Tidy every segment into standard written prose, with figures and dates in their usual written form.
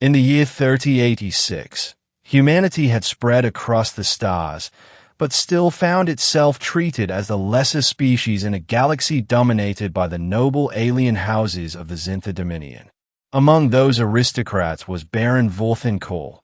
In the year 3086, humanity had spread across the stars, but still found itself treated as the lesser species in a galaxy dominated by the noble alien houses of the Zintha Dominion. Among those aristocrats was Baron Vorthinkorl,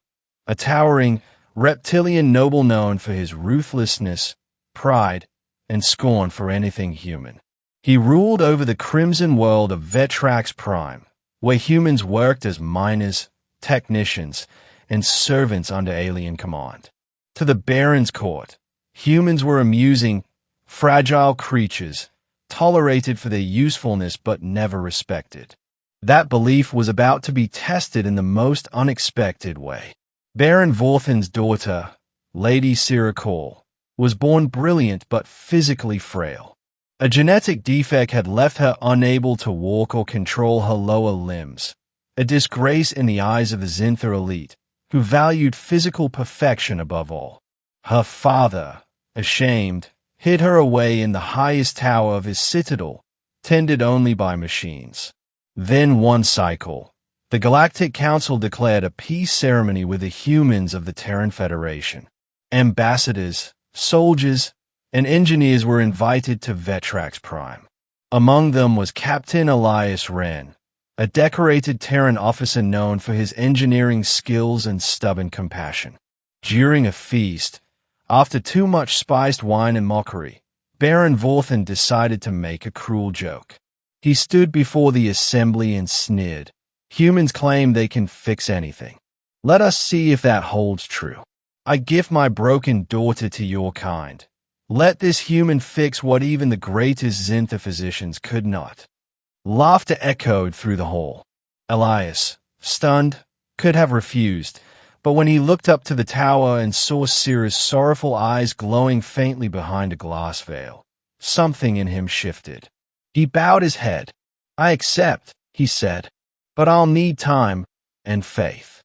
a towering, reptilian noble known for his ruthlessness, pride, and scorn for anything human. He ruled over the crimson world of Vetrax Prime, where humans worked as miners, technicians, and servants under alien command. To the Baron's court, humans were amusing, fragile creatures, tolerated for their usefulness but never respected. That belief was about to be tested in the most unexpected way. Baron Vorthin's daughter, Lady Sirakorl, was born brilliant but physically frail. A genetic defect had left her unable to walk or control her lower limbs, a disgrace in the eyes of the Zintha elite, who valued physical perfection above all. Her father, ashamed, hid her away in the highest tower of his citadel, tended only by machines. Then one cycle, the Galactic Council declared a peace ceremony with the humans of the Terran Federation. Ambassadors, soldiers, and engineers were invited to Vetrax Prime. Among them was Captain Elias Wren, a decorated Terran officer known for his engineering skills and stubborn compassion. During a feast, after too much spiced wine and mockery, Baron Vorthin decided to make a cruel joke. He stood before the assembly and sneered. Humans claim they can fix anything. Let us see if that holds true. I give my broken daughter to your kind. Let this human fix what even the greatest Zintha physicians could not. Laughter echoed through the hall. Elias, stunned, could have refused, but when he looked up to the tower and saw Sira's sorrowful eyes glowing faintly behind a glass veil, something in him shifted. He bowed his head. I accept, he said, but I'll need time and faith.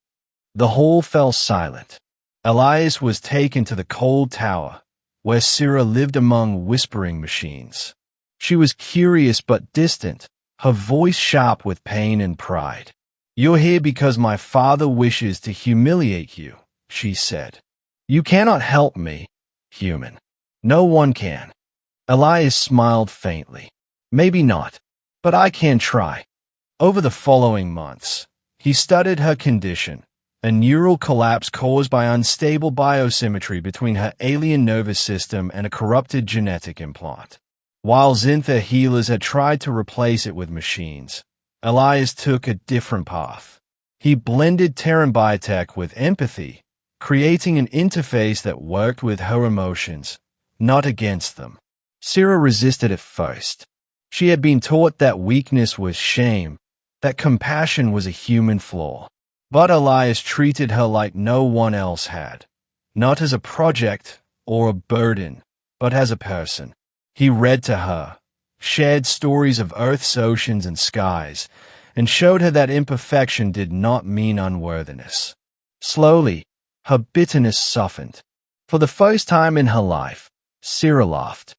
The hall fell silent. Elias was taken to the cold tower, where Sira lived among whispering machines. She was curious but distant, her voice sharp with pain and pride. You're here because my father wishes to humiliate you, she said. You cannot help me, human. No one can. Elias smiled faintly. Maybe not, but I can try. Over the following months, he studied her condition, a neural collapse caused by unstable biosymmetry between her alien nervous system and a corrupted genetic implant. While Zintha healers had tried to replace it with machines, Elias took a different path. He blended Terran biotech with empathy, creating an interface that worked with her emotions, not against them. Sira resisted at first. She had been taught that weakness was shame, that compassion was a human flaw. But Elias treated her like no one else had, not as a project or a burden, but as a person. He read to her, shared stories of Earth's oceans and skies, and showed her that imperfection did not mean unworthiness. Slowly, her bitterness softened. For the first time in her life, Sira laughed.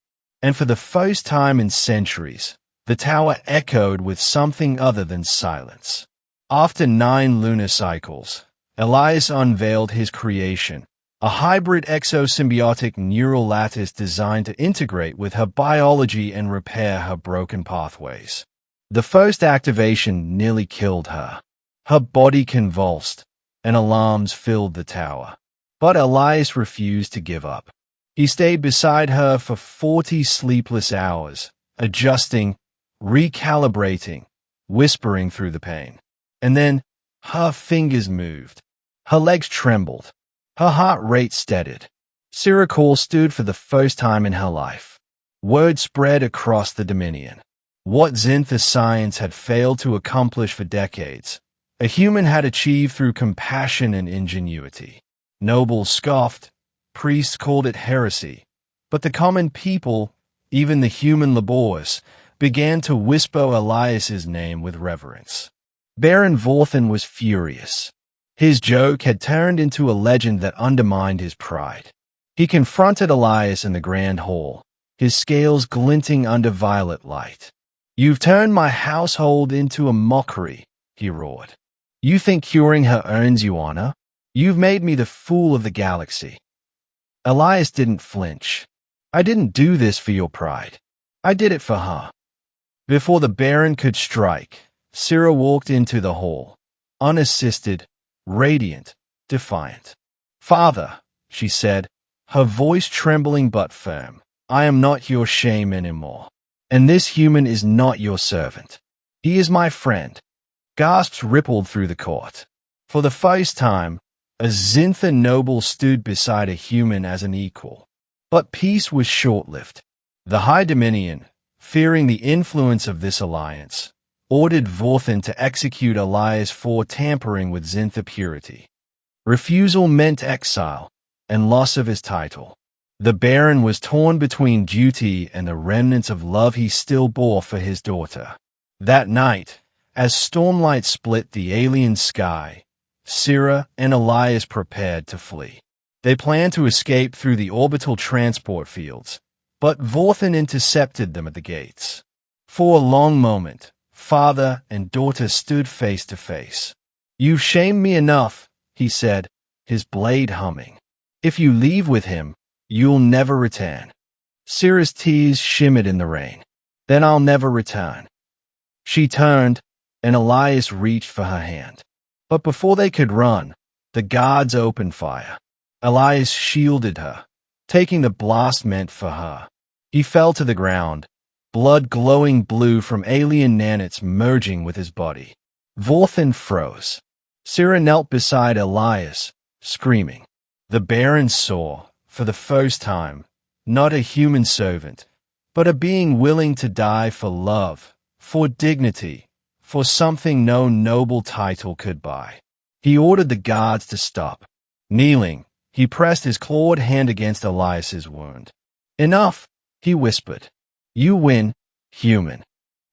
And for the first time in centuries, the tower echoed with something other than silence. After 9 lunar cycles, Elias unveiled his creation, a hybrid exosymbiotic neural lattice designed to integrate with her biology and repair her broken pathways. The first activation nearly killed her. Her body convulsed, and alarms filled the tower. But Elias refused to give up. He stayed beside her for 40 sleepless hours, adjusting, recalibrating, whispering through the pain. And then, her fingers moved. Her legs trembled. Her heart rate steadied. Sirakorl stood for the first time in her life. Word spread across the Dominion. What Zintha science had failed to accomplish for decades, a human had achieved through compassion and ingenuity. Nobles scoffed, priests called it heresy, but the common people, even the human labors, began to whisper Elias's name with reverence. Baron Vorthin was furious. His joke had turned into a legend that undermined his pride. He confronted Elias in the grand hall, his scales glinting under violet light. "You've turned my household into a mockery," he roared. You think curing her earns you honor? You've made me the fool of the galaxy. Elias didn't flinch. I didn't do this for your pride. I did it for her. Before the Baron could strike, Syrah walked into the hall, unassisted, radiant, defiant. Father, she said, her voice trembling but firm, I am not your shame anymore. And this human is not your servant. He is my friend. Gasps rippled through the court. For the first time, a Xintha noble stood beside a human as an equal. But peace was short-lived. The High Dominion, fearing the influence of this alliance, ordered Vorthan to execute Elias for tampering with Xintha purity. Refusal meant exile and loss of his title. The Baron was torn between duty and the remnants of love he still bore for his daughter. That night, as stormlight split the alien sky, Syrah and Elias prepared to flee. They planned to escape through the orbital transport fields, but Vorthan intercepted them at the gates. For a long moment, father and daughter stood face to face. You've shamed me enough, he said, his blade humming. If you leave with him, you'll never return. Syrah's tears shimmered in the rain. Then I'll never return. She turned, and Elias reached for her hand. But before they could run, the guards opened fire. Elias shielded her, taking the blast meant for her. He fell to the ground, blood glowing blue from alien nanits merging with his body. Vorthan froze. Syrah knelt beside Elias, screaming. The Baron saw, for the first time, not a human servant, but a being willing to die for love, for dignity, for something no noble title could buy. He ordered the guards to stop. Kneeling, he pressed his clawed hand against Elias's wound. Enough, he whispered. You win, human.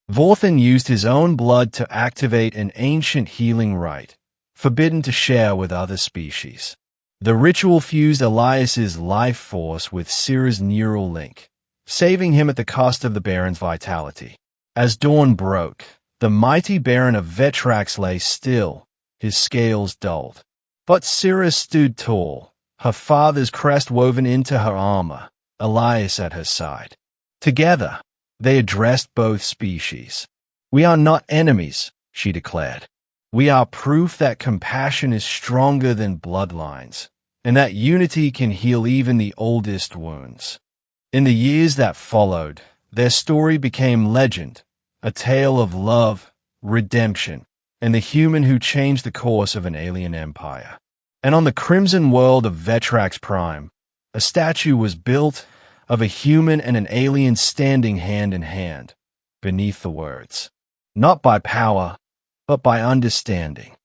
Vorthan used his own blood to activate an ancient healing rite, forbidden to share with other species. The ritual fused Elias's life force with Syrah's neural link, saving him at the cost of the Baron's vitality. As dawn broke, the mighty Baron of Vetrax lay still, his scales dulled. But Syrah stood tall, her father's crest woven into her armor, Elias at her side. Together, they addressed both species. We are not enemies, she declared. We are proof that compassion is stronger than bloodlines, and that unity can heal even the oldest wounds. In the years that followed, their story became legend, a tale of love, redemption, and the human who changed the course of an alien empire. And on the crimson world of Vetrax Prime, a statue was built of a human and an alien standing hand in hand, beneath the words, not by power, but by understanding.